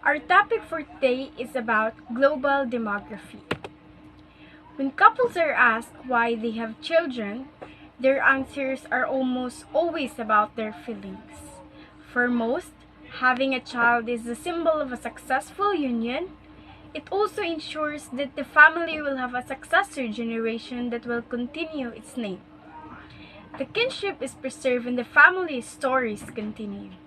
Our topic for today is about global demography. When couples are asked why they have children, their answers are almost always about their feelings. For most, having a child is a symbol of a successful union. It also ensures that the family will have a successor generation that will continue its name. The kinship is preserved and the family stories continue.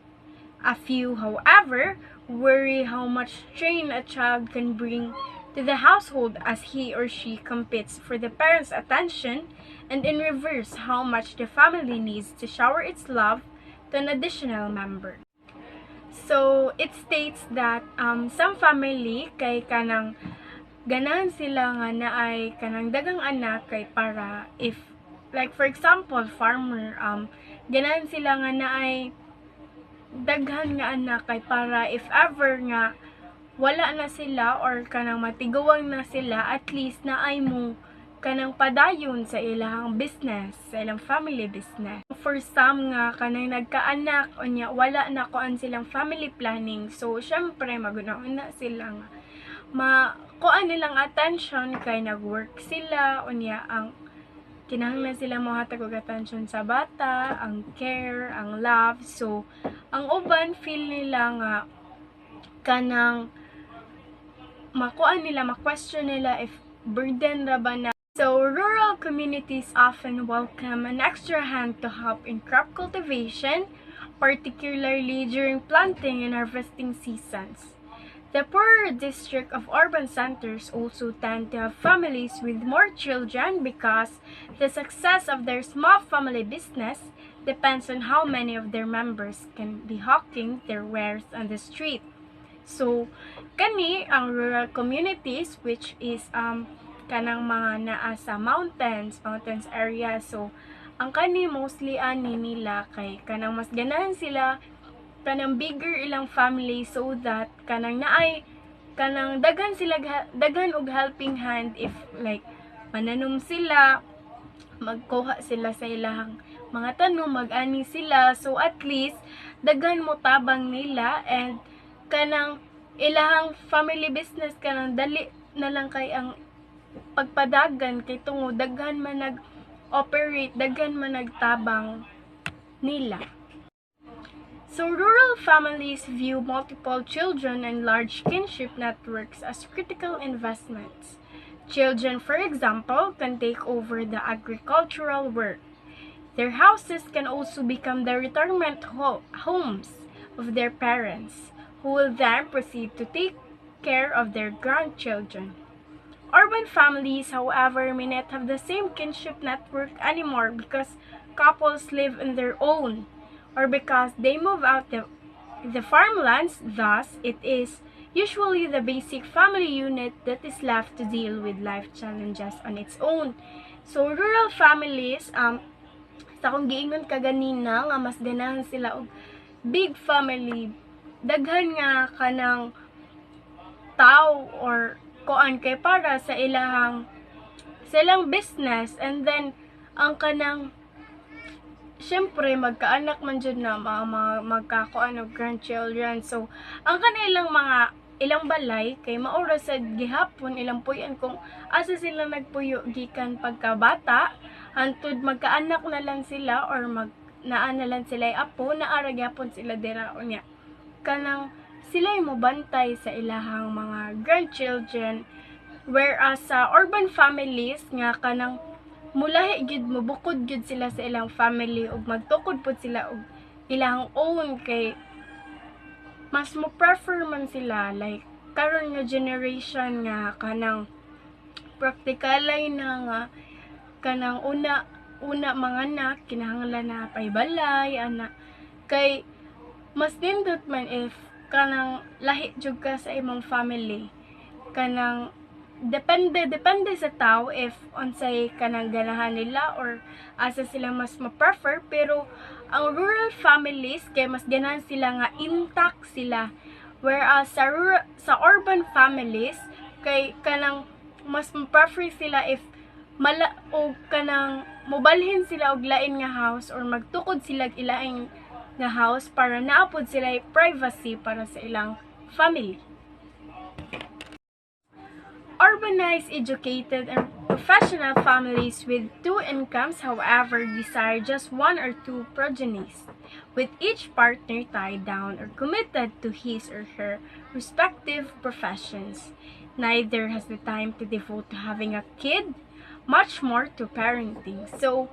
A few, however, worry how much strain a child can bring to the household as he or she competes for the parents' attention, and in reverse, how much the family needs to shower its love to an additional member. So, it states that some family kay kanang ganahan sila nga naay kanang dagang anak kay para if like for example farmer ganahan sila nga naay daghan nga anak kay para if ever nga wala na sila or kanang matiguang na sila, at least naay mo kanang padayon sa ilang business, sa ilang family business. For some nga kanang nagkaanak unya wala na kuan silang family planning, so syempre maguna-una sila nga makuan nilang attention kay nagwork sila unya ang kinahanglan sila mohatag og attention sa bata, ang care, ang love. So ang uban feel nila nga kanang makuan nila, ma-question nila if burden ra ba na. So rural communities often welcome an extra hand to help in crop cultivation, particularly during planting and harvesting seasons. The poorer district of urban centers also tend to have families with more children because the success of their small family business depends on how many of their members can be hawking their wares on the street. So, kani ang rural communities which is kanang mga naa sa mountains area. So, ang kani mostly ani nila kay kanang mas ganahan sila kanang bigger ilang family so that kanang naay kanang daghan og helping hand if like mananom sila, magkuha sila sa ilang mga tanom, mag-ani sila, so at least daghan mo tabang nila and kanang ilahang family business kanang dali na lang kay ang pagpadagan kay tungo daghan man nag-operate, daghan man nagtabang nila. So rural families view multiple children and large kinship networks as critical investments. Children, for example, can take over the agricultural work. Their houses can also become the retirement homes of their parents, who will then proceed to take care of their grandchildren. Urban families, however, may not have the same kinship network anymore because couples live on their own or because they move out the farmlands. Thus, it is usually the basic family unit that is left to deal with life challenges on its own. So, rural families, sa kung giingon kaganina nga mas ganahan sila og big family, daghan nga kanang tao or kuan kay para sa ilang business, and then ang kanang syempre magkaanak man jud na magkakuan og grandchildren. So ang kanilang mga ilang balay kay maura sa gihapon ilang puyan kung asa sila nagpuyo gikan pagkabata hantod magkaanak na lang sila or naa na lang sila apo naara gyapon sila dira unya kanang sila mo bantay sa ilahang mga grandchildren, whereas sa urban families nga kanang mulahi gyud mo bukod gyud sila sa ilang family ug magtukod pud sila og ilang own kay mas mo prefer man sila like karon nga generation nga kanang praktikalay na nga kanang una mga anak kinahanglan na paibalay ana kay mas nindot man if kanang lahi jud ka sa imong family, kanang depende sa tao if unsay kanang ganahan nila or asa sila mas ma-prefer. Pero ang rural families kay mas ganahan sila nga intact sila, whereas sa urban families kay kanang mas ma-prefer sila if o kanang mobalhin sila og lain nga house or magtukod sila ilaing nga house para naapod sila privacy para sa ilang family. Urbanized, educated, and professional families with two incomes, however, desire just one or two progenies, with each partner tied down or committed to his or her respective professions. Neither has the time to devote to having a kid, much more to parenting. So,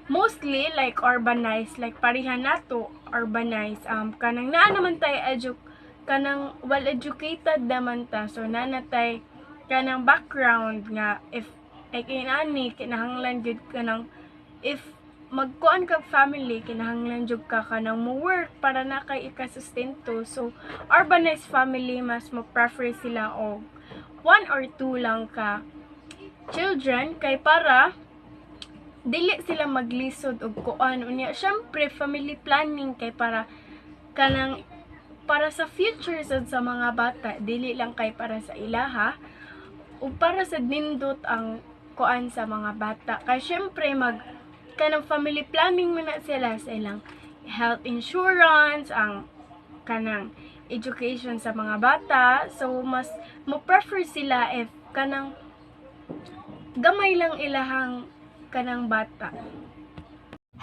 mostly like urbanized, like parihan nato urbanized, kanang naa naman tayo kanang well educated naman ta, so nanatay kanang background nga if like inani kinahanglan jud kanang if magkuan kag family kinahanglan jud ka kanang mo work para na kay ikasustento. So urbanized family mas mo prefer sila og one or two lang ka children kay para dili sila maglisod og kuan unya. Syempre family planning kay para kanang para sa future sad sa mga bata, dili lang kay para sa ilaha ug para sa nindot ang kuan sa mga bata. Kay syempre kanang family planning man na sila sa ilang health insurance, ang kanang education sa mga bata. So mas mo prefer sila if kanang gamay lang ilahang kanang bata.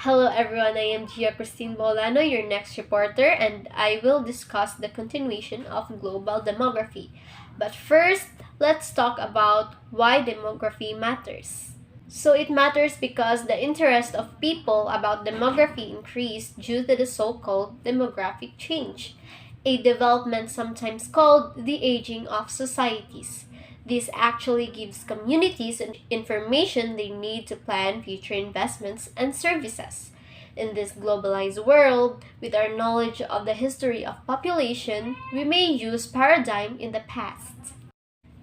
Hello everyone, I am Gia Christine Bolano, your next reporter, and I will discuss the continuation of global demography. But first, let's talk about why demography matters. So it matters because the interest of people about demography increased due to the so-called demographic change, a development sometimes called the aging of societies. This actually gives communities information they need to plan future investments and services. In this globalized world, with our knowledge of the history of population, we may use paradigm in the past.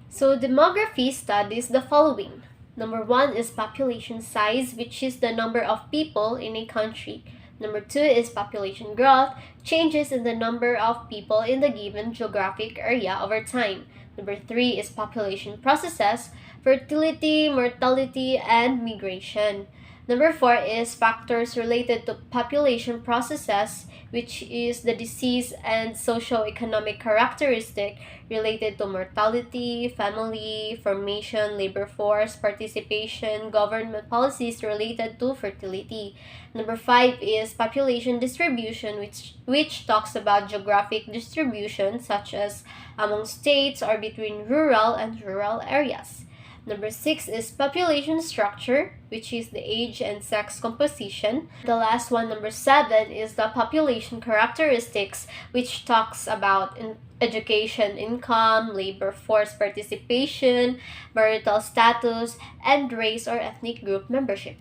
So demography studies the following. Number 1 is population size, which is the number of people in a country. Number 2 is population growth, changes in the number of people in the given geographic area over time. Number 3 is population processes, fertility, mortality, and migration. Number 4 is factors related to population processes, which is the disease and socio-economic characteristic related to mortality, family formation, labor force, participation, government policies related to fertility. Number 5 is population distribution, which talks about geographic distribution such as among states or between rural and rural areas. Number 6 is population structure, which is the age and sex composition. The last one, number 7, is the population characteristics, which talks about education, income, labor force participation, marital status, and race or ethnic group membership.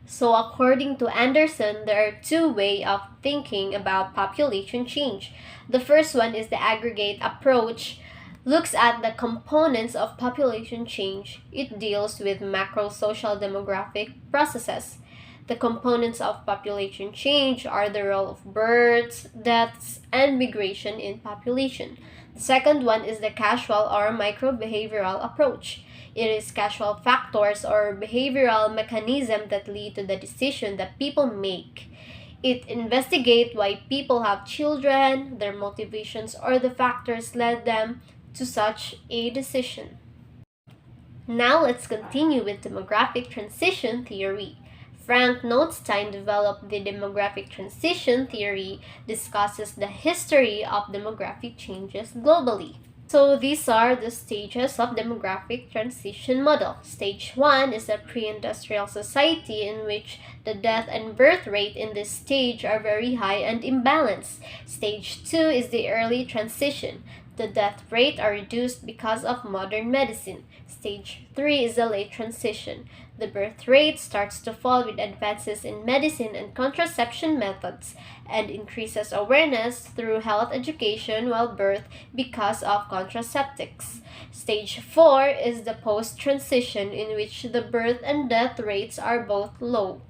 So according to Anderson, there are two ways of thinking about population change. The first one is the aggregate approach, looks at the components of population change. It deals with macro social demographic processes. The components of population change are the role of births, deaths, and migration in population. The second one is the causal or micro-behavioral approach. It is causal factors or behavioral mechanisms that lead to the decision that people make. It investigates why people have children, their motivations, or the factors led them to such a decision. Now let's continue with demographic transition theory. Frank Notstein developed the demographic transition theory, discusses the history of demographic changes globally. So these are the stages of demographic transition model. Stage 1 is a pre-industrial society in which the death and birth rate in this stage are very high and imbalanced. Stage 2 is the early transition. The death rate are reduced because of modern medicine. Stage 3 is the late transition. The birth rate starts to fall with advances in medicine and contraception methods and increases awareness through health education while birth because of contraceptives. Stage 4 is the post-transition in which the birth and death rates are both low.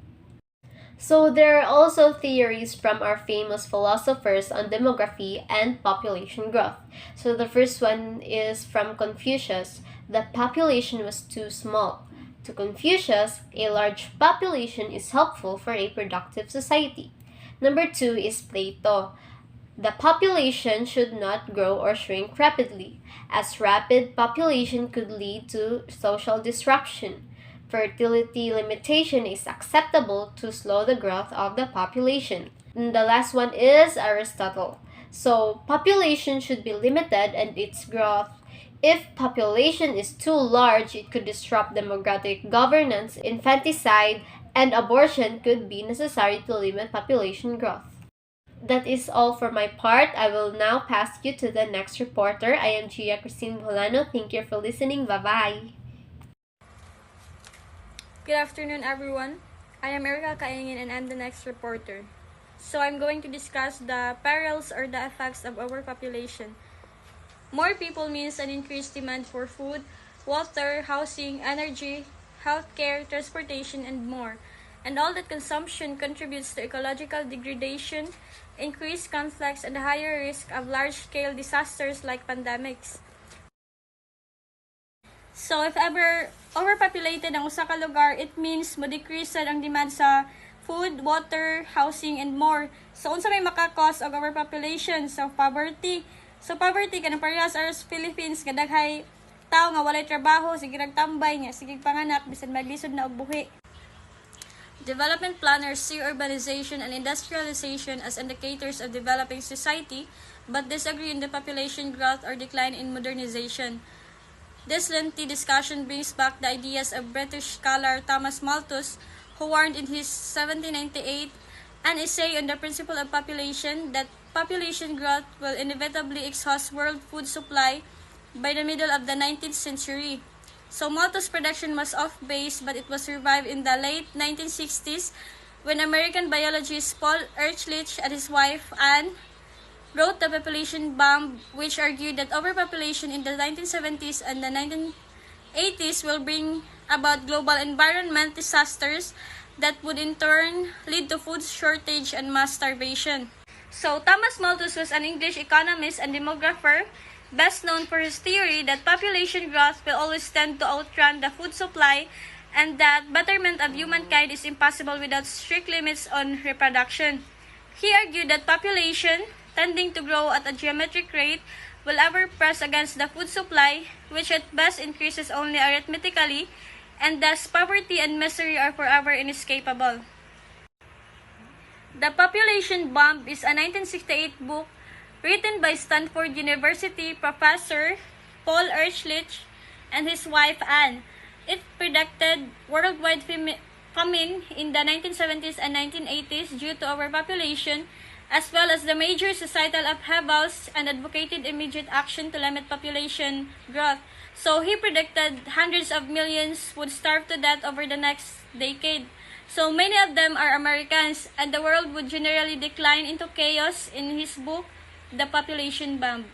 So there are also theories from our famous philosophers on demography and population growth. So the first one is from Confucius. The population was too small. To Confucius, a large population is helpful for a productive society. Number 2 is Plato. The population should not grow or shrink rapidly, as rapid population could lead to social disruption. Fertility limitation is acceptable to slow the growth of the population. And the last one is Aristotle. So, population should be limited and its growth. If population is too large, it could disrupt democratic governance, infanticide, and abortion could be necessary to limit population growth. That is all for my part. I will now pass you to the next reporter. I am Gia Christine Bolano. Thank you for listening. Bye-bye. Good afternoon, everyone. I am Erica Kaingin and I'm the next reporter. So I'm going to discuss the perils or the effects of overpopulation. More people means an increased demand for food, water, housing, energy, healthcare, transportation, and more. And all that consumption contributes to ecological degradation, increased conflicts, and a higher risk of large-scale disasters like pandemics. So if ever overpopulated ang usa ka lugar, it means mo-decrease ang demand sa food, water, housing, and more. So unsa may maka-cause og overpopulation? So poverty. So poverty kanang parehas as Philippines nga daghay tao nga walay trabaho, sige nagtambay nga sige panganak bisan maglisod na og buhi. Development planners see urbanization and industrialization as indicators of developing society, but disagree on the population growth or decline in modernization. This lengthy discussion brings back the ideas of British scholar Thomas Malthus, who warned in his 1798 an essay on the principle of population that population growth will inevitably exhaust world food supply by the middle of the 19th century. So Malthus' prediction was off base, but it was revived in the late 1960s when American biologist Paul Ehrlich and his wife Anne wrote The Population Bomb, which argued that overpopulation in the 1970s and the 1980s will bring about global environment disasters that would in turn lead to food shortage and mass starvation. So Thomas Malthus was an English economist and demographer, best known for his theory that population growth will always tend to outrun the food supply and that betterment of humankind is impossible without strict limits on reproduction. He argued that population, tending to grow at a geometric rate, will ever press against the food supply, which at best increases only arithmetically, and thus poverty and misery are forever inescapable. The Population Bomb is a 1968 book written by Stanford University professor Paul Ehrlich and his wife Anne. It predicted worldwide famine in the 1970s and 1980s due to overpopulation, as well as the major societal upheavals, and advocated immediate action to limit population growth. So he predicted hundreds of millions would starve to death over the next decade. So many of them are Americans, and the world would generally decline into chaos in his book, The Population Bomb.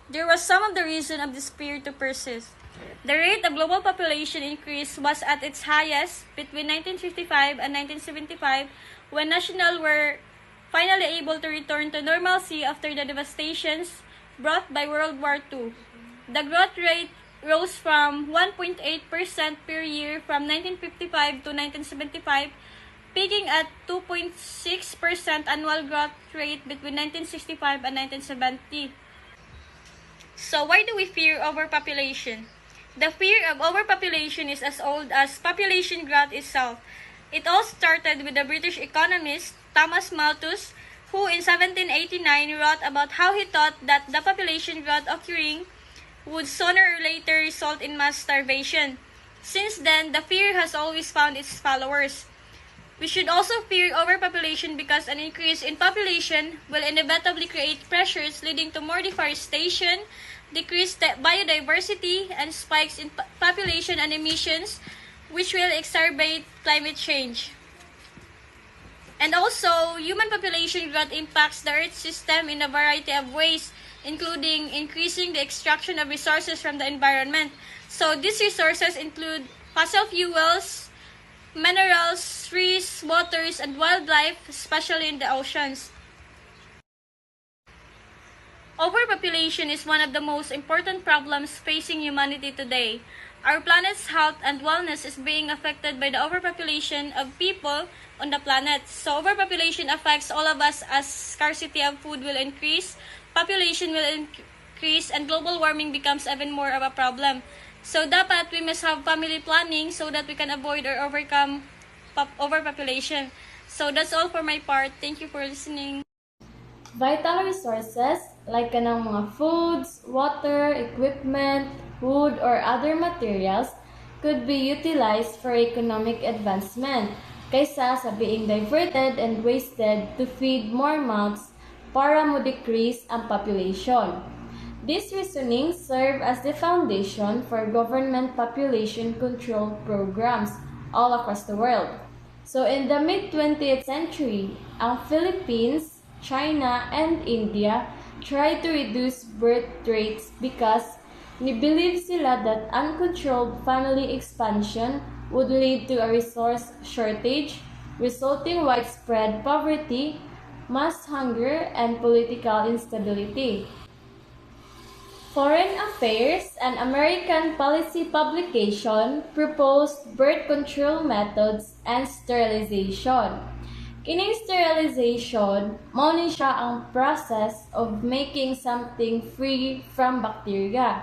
There was some of the reason of this fear to persist. The rate of global population increase was at its highest between 1955 and 1975, when nations were finally able to return to normalcy after the devastations brought by World War II. The growth rate rose from 1.8% per year from 1955 to 1975, peaking at 2.6% annual growth rate between 1965 and 1970. So why do we fear overpopulation? The fear of overpopulation is as old as population growth itself. It all started with the British economist Thomas Malthus, who in 1789 wrote about how he thought that the population growth occurring would sooner or later result in mass starvation. Since then, the fear has always found its followers. We should also fear overpopulation because an increase in population will inevitably create pressures leading to more deforestation, decreased biodiversity, and spikes in population and emissions, which will exacerbate climate change. And also, human population growth impacts the Earth system in a variety of ways, including increasing the extraction of resources from the environment. So these resources include fossil fuels, minerals, trees, waters, and wildlife, especially in the oceans. Overpopulation is one of the most important problems facing humanity today. Our planet's health and wellness is being affected by the overpopulation of people on the planet. So overpopulation affects all of us as scarcity of food will increase, population will increase, and global warming becomes even more of a problem. So dapat we must have family planning so that we can avoid or overcome overpopulation. So that's all for my part. Thank you for listening. Vital resources like kanang mga foods, water, equipment, wood, or other materials could be utilized for economic advancement kaysa sa being diverted and wasted to feed more mouths para mo decrease ang population. These reasonings serve as the foundation for government population control programs all across the world. So in the mid-20th century, ang Philippines, China, and India tried to reduce birth rates because ni-believe sila that uncontrolled family expansion would lead to a resource shortage, resulting widespread poverty, mass hunger, and political instability. Foreign Affairs, an American policy publication, proposed birth control methods and sterilization. Kining sterilization, mao ni siya ang process of making something free from bacteria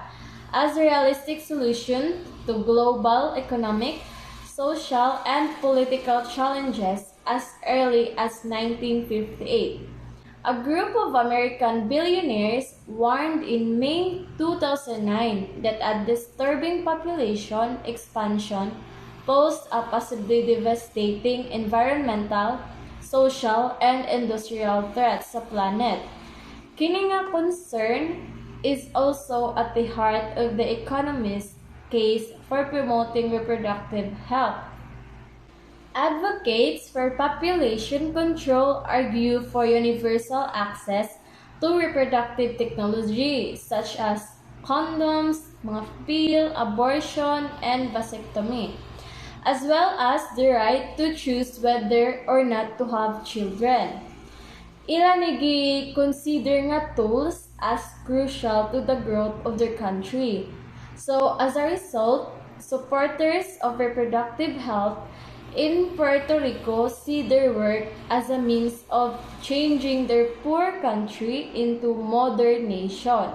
as a realistic solution to global economic, social, and political challenges as early as 1958. A group of American billionaires warned in May 2009 that a disturbing population expansion posed a possibly devastating environmental, social, and industrial threats sa planet. Kini nga concern is also at the heart of the economist's case for promoting reproductive health. Advocates for population control argue for universal access to reproductive technology such as condoms, mga pill, abortion, and vasectomy, as well as the right to choose whether or not to have children. Ila ni consider nga tools as crucial to the growth of their country. So as a result, supporters of reproductive health in Puerto Rico see their work as a means of changing their poor country into modern nation.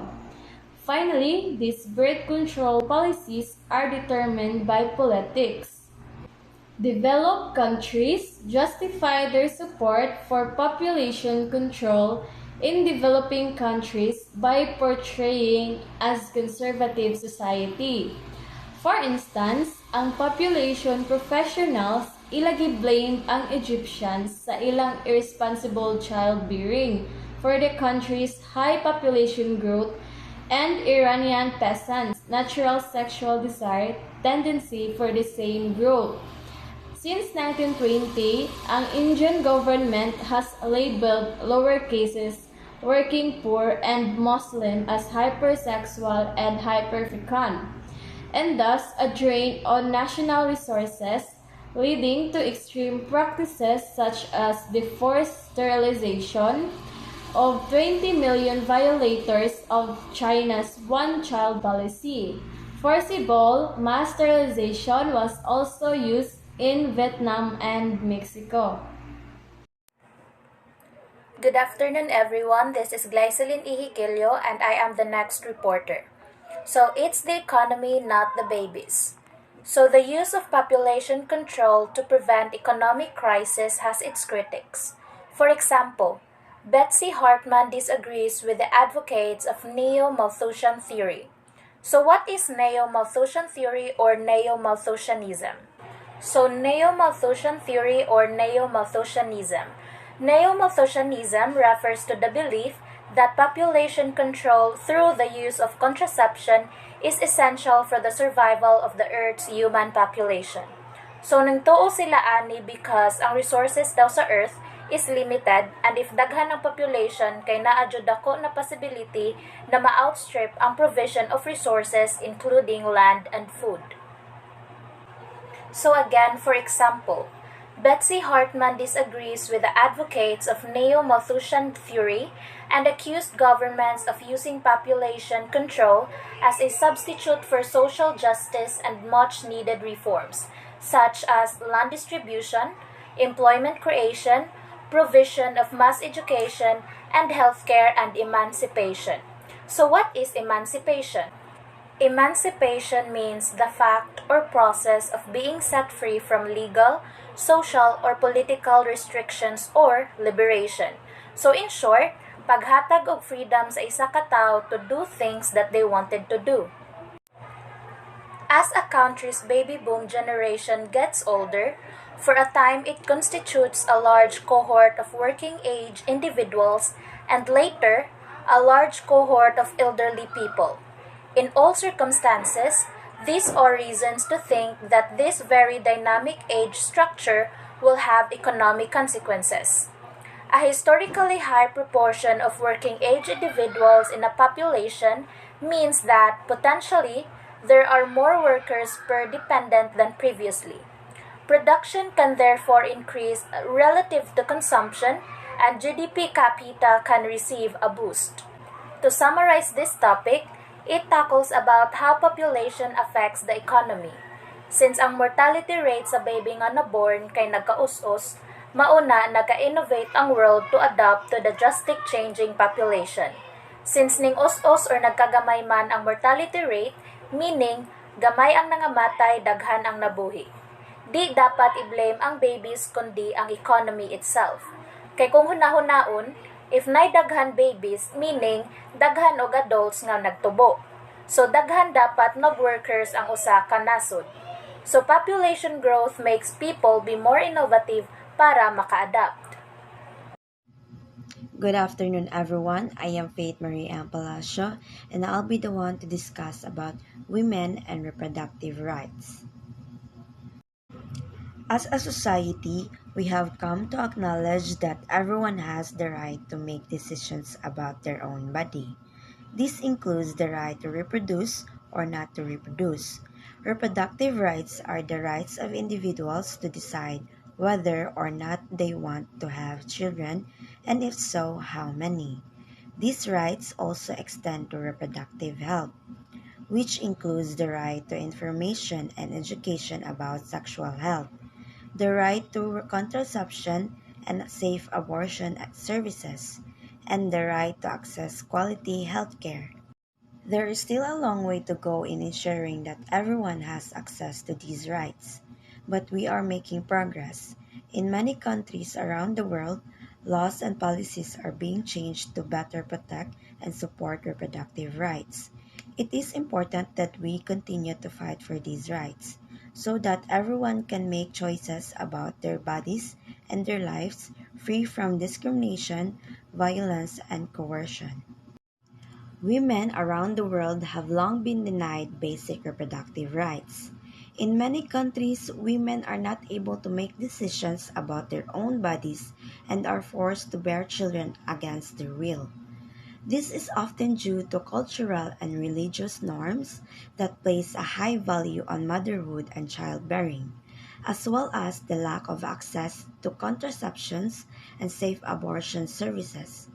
Finally, these birth control policies are determined by politics. Developed countries justify their support for population control in developing countries by portraying as conservative society. For instance, ang population professionals ilagi blamed ang Egyptians sa ilang irresponsible childbearing for the country's high population growth and Iranian peasants' natural sexual desire tendency for the same growth. Since 1920, ang Indian government has labeled lower cases, working poor, and Muslim as hypersexual and hyperfecund, and thus a drain on national resources, leading to extreme practices such as the forced sterilization of 20 million violators of China's one-child policy. Forcible mass sterilization was also used in Vietnam and Mexico. Good afternoon, everyone. This is Glyceline Ihikilio, and I am the next reporter. So it's the economy, not the babies. So the use of population control to prevent economic crisis has its critics. For example, Betsy Hartman disagrees with the advocates of neo-Malthusian theory. So what is neo-Malthusian theory or neo-Malthusianism? So neo-Malthusian theory or neo-Malthusianism. Neo-Malthusianism refers to the belief that population control through the use of contraception is essential for the survival of the Earth's human population. So nagtuo sila ani because ang resources daw sa Earth is limited, and if daghan ang population kay naadyo dako na possibility na ma-outstrip ang provision of resources including land and food. So again, for example, Betsy Hartman disagrees with the advocates of neo-Malthusian theory and accused governments of using population control as a substitute for social justice and much-needed reforms, such as land distribution, employment creation, provision of mass education, and healthcare and emancipation. So what is emancipation? Emancipation means the fact or process of being set free from legal, social, or political restrictions or liberation. So in short, paghatag og freedom sa isa ka tawo to do things that they wanted to do. As a country's baby boom generation gets older, for a time it constitutes a large cohort of working age individuals and later a large cohort of elderly people. In all circumstances, these are reasons to think that this very dynamic age structure will have economic consequences. A historically high proportion of working age individuals in a population means that potentially there are more workers per dependent than previously. Production can therefore increase relative to consumption and GDP capita can receive a boost. To summarize this topic, it tackles about how population affects the economy. Since ang mortality rate sa baby nga naborn kay nagkaus-us, mauna nagka-innovate ang world to adapt to the drastic changing population. Since ning us-us or nagkagamay man ang mortality rate, meaning gamay ang nangamatay, daghan ang nabuhi. Di dapat i-blame ang babies kundi ang economy itself. Kay kung hunahunaon, if nay daghan babies, meaning daghan og adults nga nagtubo. So daghan dapat nag-workers ang usa ka nasod. So population growth makes people be more innovative para maka-adapt. Good afternoon, everyone. I am Faith Marie Ann Palacio, and I'll be the one to discuss about women and reproductive rights. As a society, we have come to acknowledge that everyone has the right to make decisions about their own body. This includes the right to reproduce or not to reproduce. Reproductive rights are the rights of individuals to decide whether or not they want to have children, and if so, how many. These rights also extend to reproductive health, which includes the right to information and education about sexual health, the right to contraception and safe abortion services, and the right to access quality health care. There is still a long way to go in ensuring that everyone has access to these rights, but we are making progress. In many countries around the world, laws and policies are being changed to better protect and support reproductive rights. It is important that we continue to fight for these rights so that everyone can make choices about their bodies and their lives free from discrimination, violence, and coercion. Women around the world have long been denied basic reproductive rights. In many countries, women are not able to make decisions about their own bodies and are forced to bear children against their will. This is often due to cultural and religious norms that place a high value on motherhood and childbearing, as well as the lack of access to contraceptions and safe abortion services.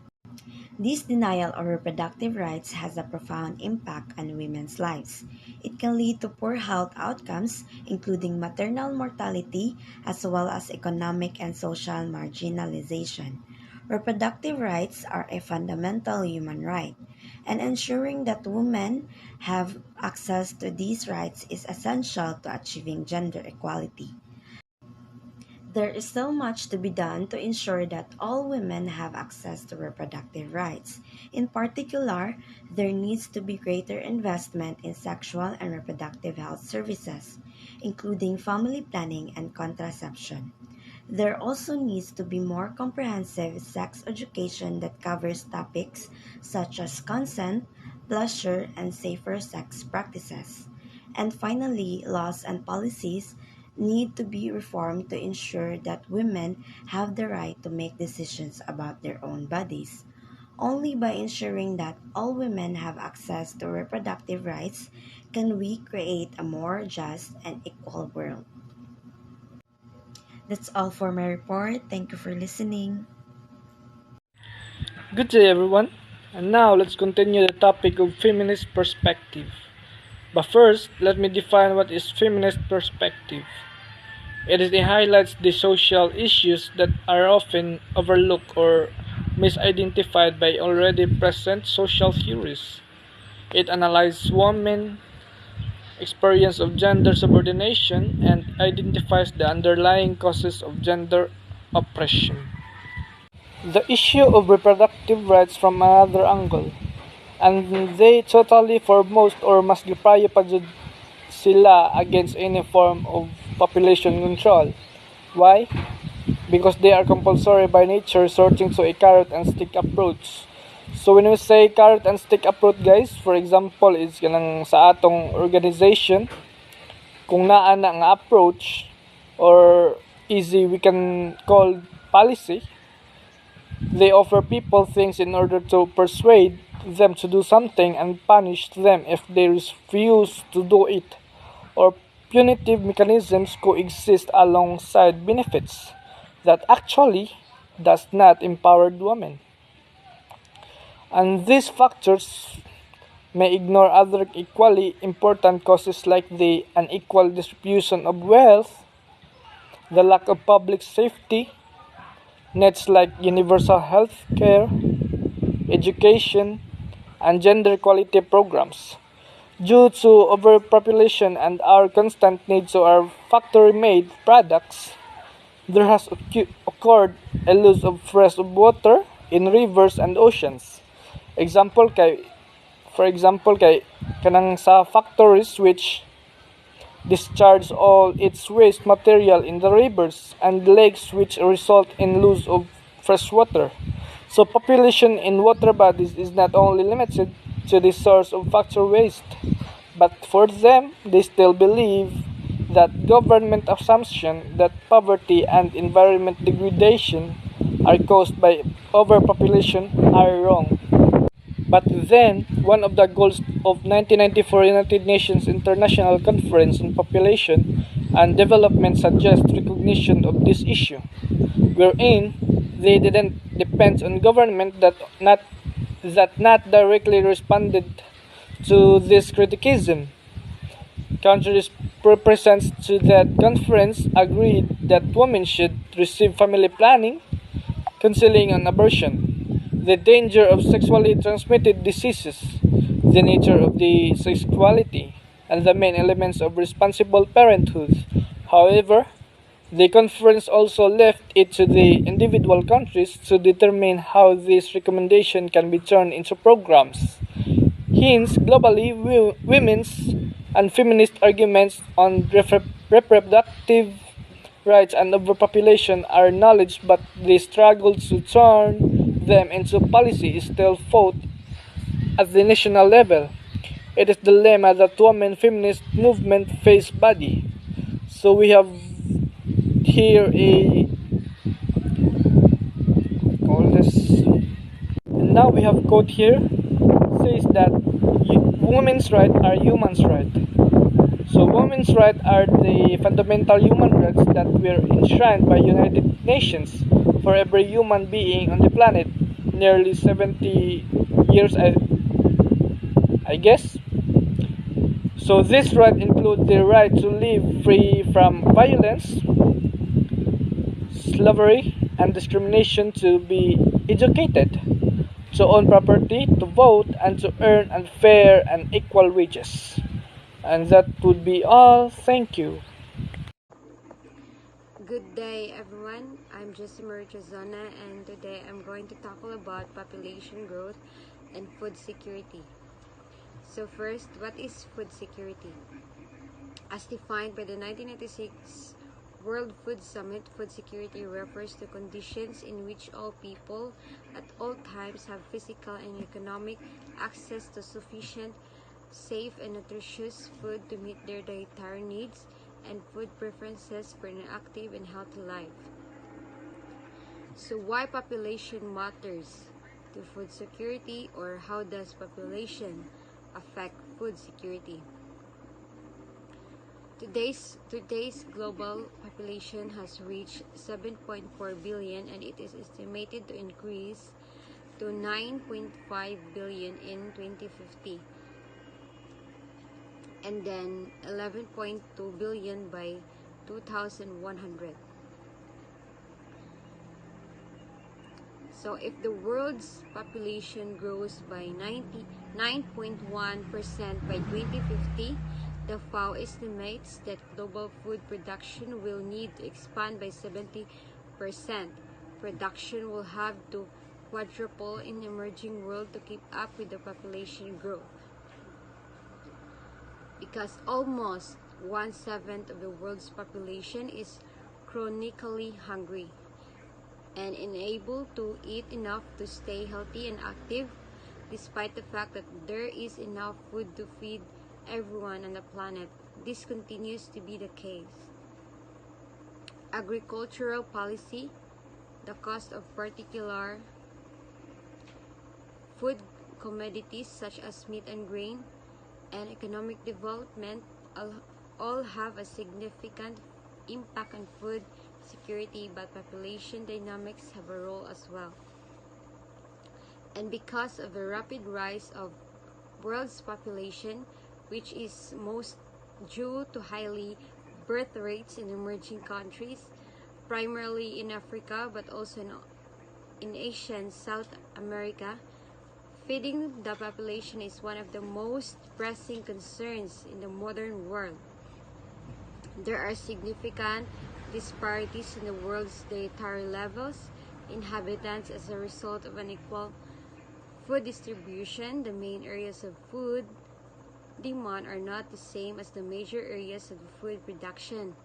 This denial of reproductive rights has a profound impact on women's lives. It can lead to poor health outcomes, including maternal mortality, as well as economic and social marginalization. Reproductive rights are a fundamental human right, and ensuring that women have access to these rights is essential to achieving gender equality. There is still much to be done to ensure that all women have access to reproductive rights. In particular, there needs to be greater investment in sexual and reproductive health services, including family planning and contraception. There also needs to be more comprehensive sex education that covers topics such as consent, pleasure, and safer sex practices. And finally, laws and policies need to be reformed to ensure that women have the right to make decisions about their own bodies. Only by ensuring that all women have access to reproductive rights can we create a more just and equal world. That's all for my report. Thank you for listening. Good day, everyone. And now let's continue the topic of feminist perspective. But first, let me define what is feminist perspective. It highlights the social issues that are often overlooked or misidentified by already present social theories. It analyzes women's experience of gender subordination and identifies the underlying causes of gender oppression. The issue of reproductive rights from another angle, and they totally foremost or mas giprayo pa jud sila against any form of population control. Why? Because they are compulsory by nature, sorting to a carrot and stick approach. So when we say carrot and stick approach, guys, for example, is kanang sa atong organization, kung naa na nga approach or easy we can call policy, they offer people things in order to persuade them to do something and punish them if they refuse to do it, or punitive mechanisms coexist alongside benefits that actually does not empower women. And these factors may ignore other equally important causes like the unequal distribution of wealth, the lack of public safety, nets like universal health care, education, and gender equality programs. Due to overpopulation and our constant need to our factory-made products, there has occurred a loss of fresh water in rivers and oceans. For example kay kanang sa factories which discharge all its waste material in the rivers and lakes, which result in loss of fresh water. So population in water bodies is not only limited to the source of factory waste, but for them, they still believe that government assumption that poverty and environment degradation are caused by overpopulation are wrong. But then, one of the goals of 1994 United Nations International Conference on Population and Development suggests recognition of this issue, wherein they didn't depend on government that not directly responded to this criticism. Countries represents to that conference agreed that women should receive family planning, counseling and abortion, the danger of sexually transmitted diseases, the nature of the sexuality, and the main elements of responsible parenthood. However, the conference also left it to the individual countries to determine how these recommendations can be turned into programs. Hence, globally, women's and feminist arguments on reproductive rights and overpopulation are acknowledged, but the struggle to turn them into policy is still fought at the national level. It is the dilemma that women feminist movement face body. So we have here a call this, and now we have quote here says that women's rights are human's rights. So women's rights are the fundamental human rights that were enshrined by United Nations for every human being on the planet. Nearly 70 years, I guess. So this right include the right to live free from violence, slavery, and discrimination, to be educated, to own property, to vote, and to earn unfair and equal wages. And that would be all. Thank you. Good day, everyone. I'm Josimar Chazona, and today I'm going to talk about population growth and food security. So first, what is food security? As defined by the 1996 World Food Summit, food security refers to conditions in which all people at all times have physical and economic access to sufficient, safe, and nutritious food to meet their dietary needs and food preferences for an active and healthy life. So why population matters to food security, or how does population affect food security? Today's global population has reached 7.4 billion, and it is estimated to increase to 9.5 billion in 2050, and then 11.2 billion by 2100. So if the world's population grows by 99.1% by 2050, the FAO estimates that global food production will need to expand by 70%. Production will have to quadruple in the emerging world to keep up with the population growth, because almost 1/7 of the world's population is chronically hungry and unable to eat enough to stay healthy and active, despite the fact that there is enough food to feed everyone on the planet. This continues to be the case. Agricultural policy, the cost of particular food commodities such as meat and grain, and economic development all have a significant impact on food security, but population dynamics have a role as well. And because of the rapid rise of world's population, which is most due to high birth rates in emerging countries, primarily in Africa but also in Asia and South America, feeding the population is one of the most pressing concerns in the modern world. There are significant disparities in the world's dietary levels, inhabitants as a result of unequal food distribution. The main areas of food demand are not the same as the major areas of food production.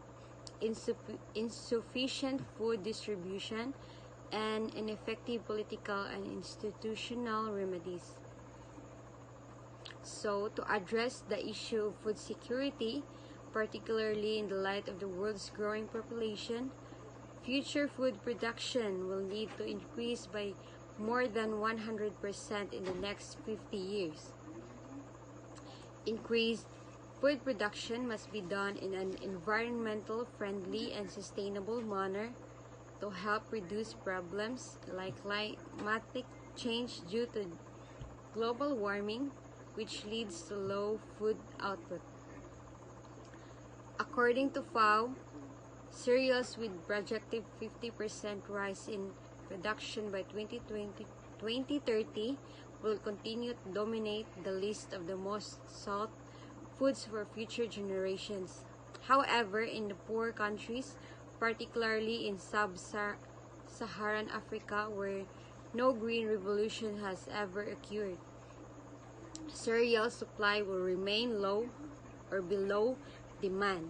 Insufficient food distribution and ineffective political and institutional remedies. So, to address the issue of food security, particularly in the light of the world's growing population, future food production will need to increase by more than 100% in the next 50 years. Increased food production must be done in an environmental friendly and sustainable manner to help reduce problems like climatic change due to global warming, which leads to low food output. According to FAO, cereals with projected 50% rise in production by 2030 will continue to dominate the list of the most sought foods for future generations. However, in the poor countries, particularly in sub-Saharan Africa, where no green revolution has ever occurred, cereal supply will remain low or below demand,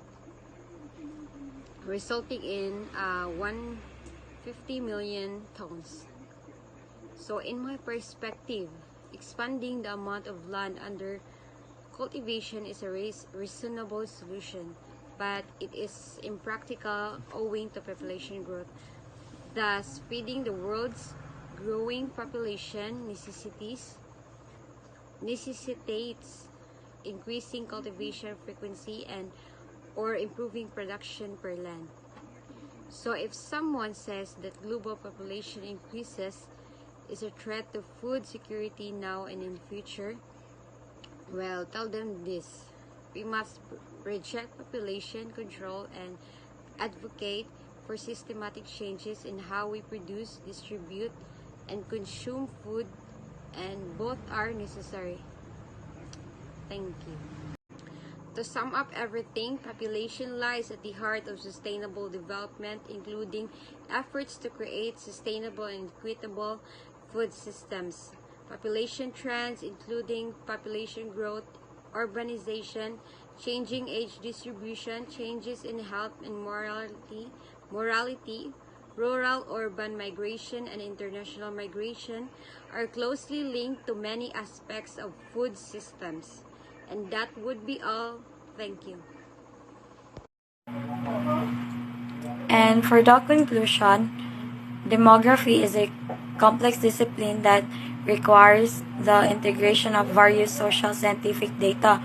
resulting in 150 million tons. So in my perspective, expanding the amount of land under cultivation is a reasonable solution, but it is impractical owing to population growth. Thus, feeding the world's growing population necessitates increasing cultivation frequency and or improving production per land. So if someone says that global population increases is a threat to food security now and in the future, well, tell them this: we must reject population control and advocate for systematic changes in how we produce, distribute, and consume food, and both are necessary. Thank you. To sum up everything, population lies at the heart of sustainable development, including efforts to create sustainable and equitable food systems. Population trends, including population growth, urbanization, changing age distribution, changes in health and morality, rural-urban migration, and international migration, are closely linked to many aspects of food systems. And that would be all. Thank you. And for the conclusion, demography is a complex discipline that requires the integration of various social scientific data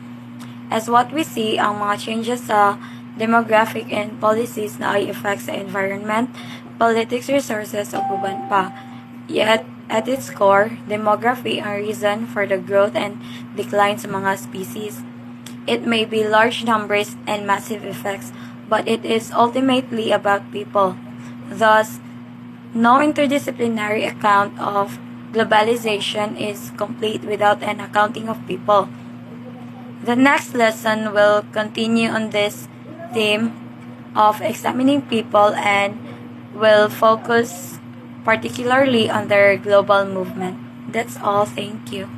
As what we see, ang mga changes sa demographic and policies na ay effect sa environment, politics, resources, o uban pa. Yet, at its core, demography ang reason for the growth and decline sa mga species. It may be large numbers and massive effects, but it is ultimately about people. Thus, no interdisciplinary account of globalization is complete without an accounting of people. The next lesson will continue on this theme of examining people and will focus particularly on their global movement. That's all. Thank you.